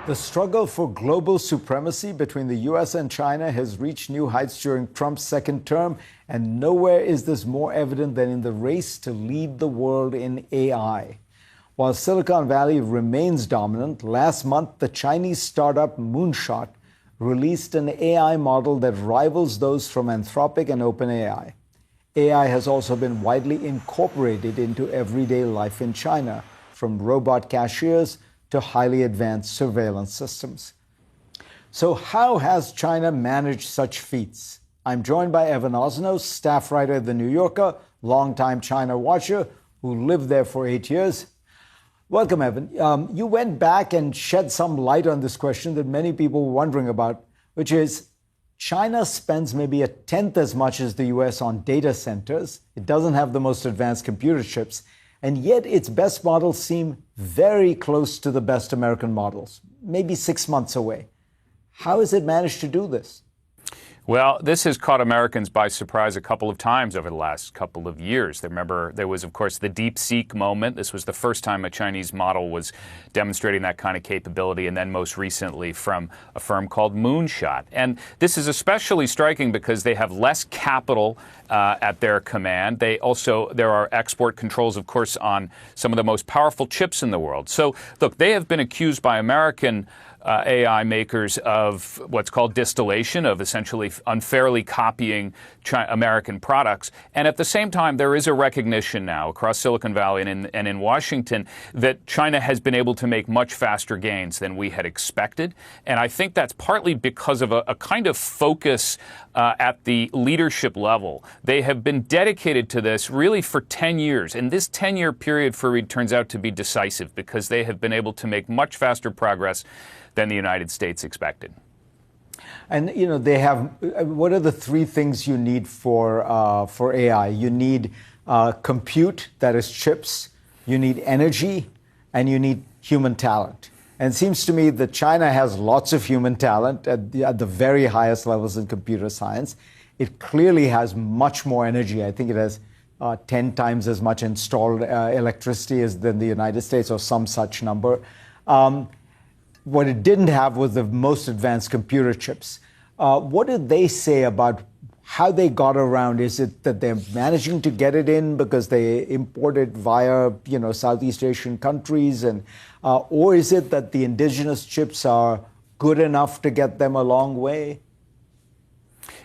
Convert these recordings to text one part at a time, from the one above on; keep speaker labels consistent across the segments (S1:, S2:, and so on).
S1: The struggle for global supremacy between the U.S. and China has reached new heights during Trump's second term, and nowhere is this more evident than in the race to lead the world in AI. While Silicon Valley remains dominant, last month the Chinese startup Moonshot released an AI model that rivals those from Anthropic and OpenAI. AI has also been widely incorporated into everyday life in China, from robot cashiers to highly advanced surveillance systems. So how has China managed such feats? I'm joined by Evan Osnos, staff writer at The New Yorker, longtime China watcher who lived there for 8 years. Welcome, Evan. You went back and shed some light on this question that many people were wondering about, which is China spends maybe a tenth as much as the US on data centers. It doesn't have the most advanced computer chips, and yet its best models seem very close to the best American models, maybe 6 months away. How has it managed to do this?
S2: Well, this has caught Americans by surprise a couple of times over the last couple of years. Remember, there was, of course, the DeepSeek moment. This was the first time a Chinese model was demonstrating that kind of capability, and then most recently from a firm called Moonshot. And this is especially striking because they have less capital at their command. There are export controls, of course, on some of the most powerful chips in the world. So, look, they have been accused by American AI makers of what's called distillation, of essentially unfairly copying American products. And at the same time, there is a recognition now across Silicon Valley and in Washington that China has been able to make much faster gains than we had expected. And I think that's partly because of a kind of focus at the leadership level. They have been dedicated to this really for 10 years. And this 10-year period for Reed turns out to be decisive because they have been able to make much faster progress than the United States expected.
S1: And, you know, they have, what are the three things you need for AI? You need compute, that is chips, you need energy, and you need human talent. And it seems to me that China has lots of human talent at the very highest levels in computer science. It clearly has much more energy. I think it has 10 times as much installed electricity as than the United States, or some such number. What it didn't have was the most advanced computer chips. What did they say about how they got around? Is it that they're managing to get it in because they import it via, Southeast Asian countries, or is it that the indigenous chips are good enough to get them a long way?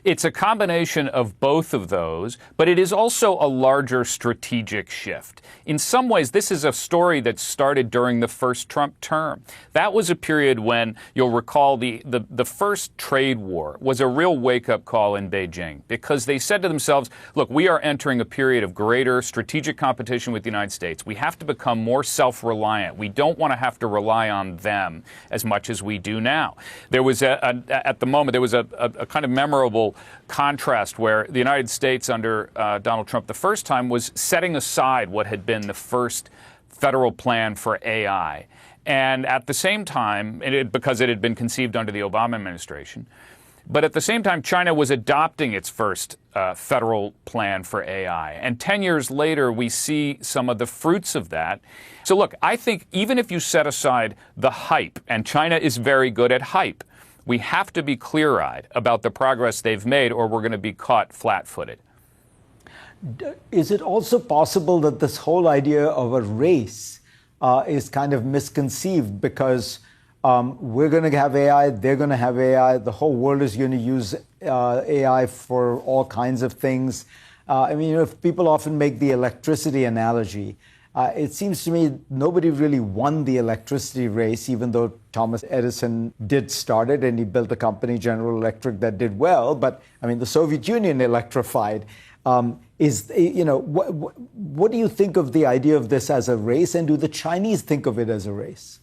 S2: It's a combination of both of those, but it is also a larger strategic shift. In some ways, this is a story that started during the first Trump term. That was a period when, you'll recall, the first trade war was a real wake-up call in Beijing, because they said to themselves, look, we are entering a period of greater strategic competition with the United States. We have to become more self-reliant. We don't want to have to rely on them as much as we do now. There was, at the moment, there was a kind of memorable contrast where the United States under Donald Trump the first time was setting aside what had been the first federal plan for AI. And at the same time, because it had been conceived under the Obama administration, but at the same time, China was adopting its first federal plan for AI. And 10 years later, we see some of the fruits of that. So look, I think even if you set aside the hype, and China is very good at hype, we have to be clear-eyed about the progress they've made, or we're going to be caught flat-footed.
S1: Is it also possible that this whole idea of a race is kind of misconceived because we're going to have AI, they're going to have AI, the whole world is going to use AI for all kinds of things? If people often make the electricity analogy, it seems to me nobody really won the electricity race, even though Thomas Edison did start it and he built a company, General Electric, that did well. But the Soviet Union electrified. What do you think of the idea of this as a race, and do the Chinese think of it as a race?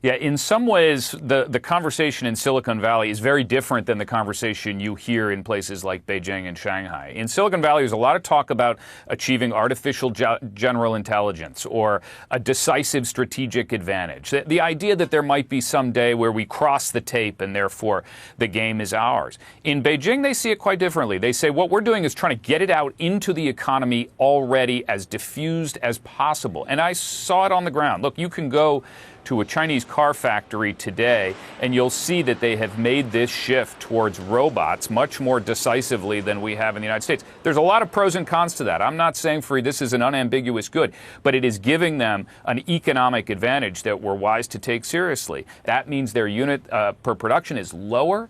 S2: Yeah, in some ways, the conversation in Silicon Valley is very different than the conversation you hear in places like Beijing and Shanghai. In Silicon Valley, there's a lot of talk about achieving artificial general intelligence or a decisive strategic advantage. The idea that there might be some day where we cross the tape and therefore the game is ours. In Beijing, they see it quite differently. They say what we're doing is trying to get it out into the economy already as diffused as possible. And I saw it on the ground. Look, you can go to a Chinese car factory today, and you'll see that they have made this shift towards robots much more decisively than we have in the United States. There's a lot of pros and cons to that. I'm not saying this is an unambiguous good, but it is giving them an economic advantage that we're wise to take seriously. That means their unit per production is lower.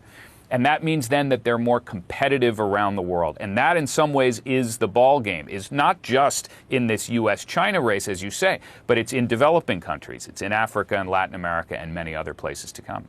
S2: And that means then that they're more competitive around the world. And that in some ways is the ball game, is not just in this US-China race, as you say, but it's in developing countries. It's in Africa and Latin America and many other places to come.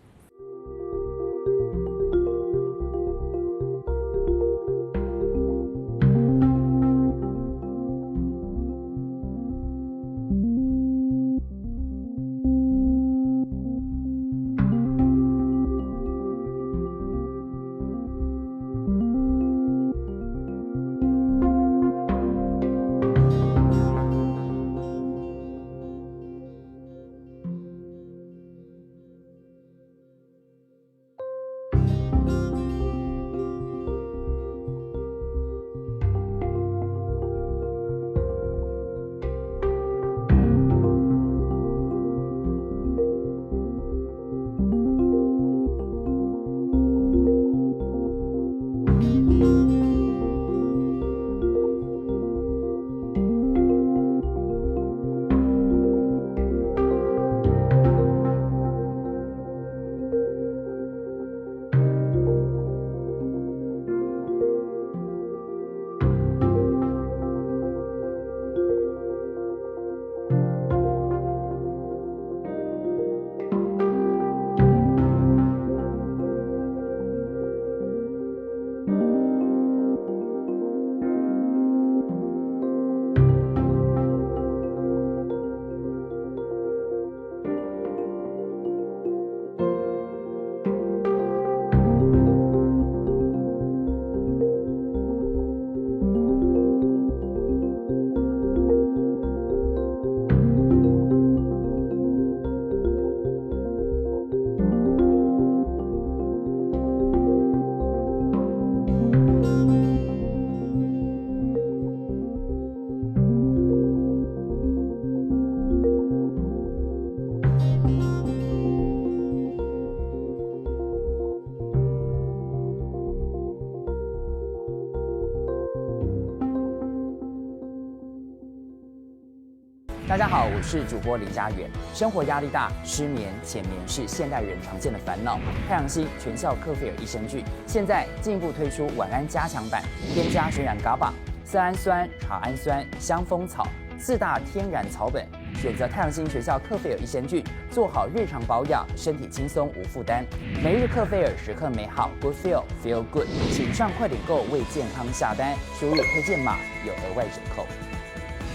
S3: 大家好，我是主播林家远。生活压力大、失眠、浅眠是现代人常见的烦恼。太阳星全效克菲尔益生菌现在进一步推出晚安加强版，添加水染伽马、色氨酸、茶氨酸、香蜂草4大天然草本。选择太阳星全效克菲尔益生菌，做好日常保养，身体轻松无负担。每日克菲尔，时刻美好 ，Good Feel Good。请上快点购为健康下单，输入推荐码有额外折扣。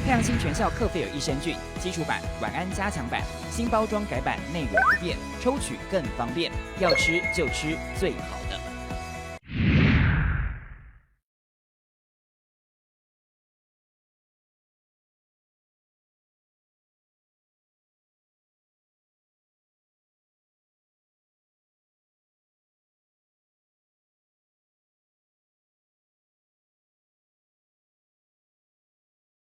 S3: 太阳星全效克菲尔益生菌基础版、晚安加强版，新包装改版，内容不变，抽取更方便。要吃就吃最好。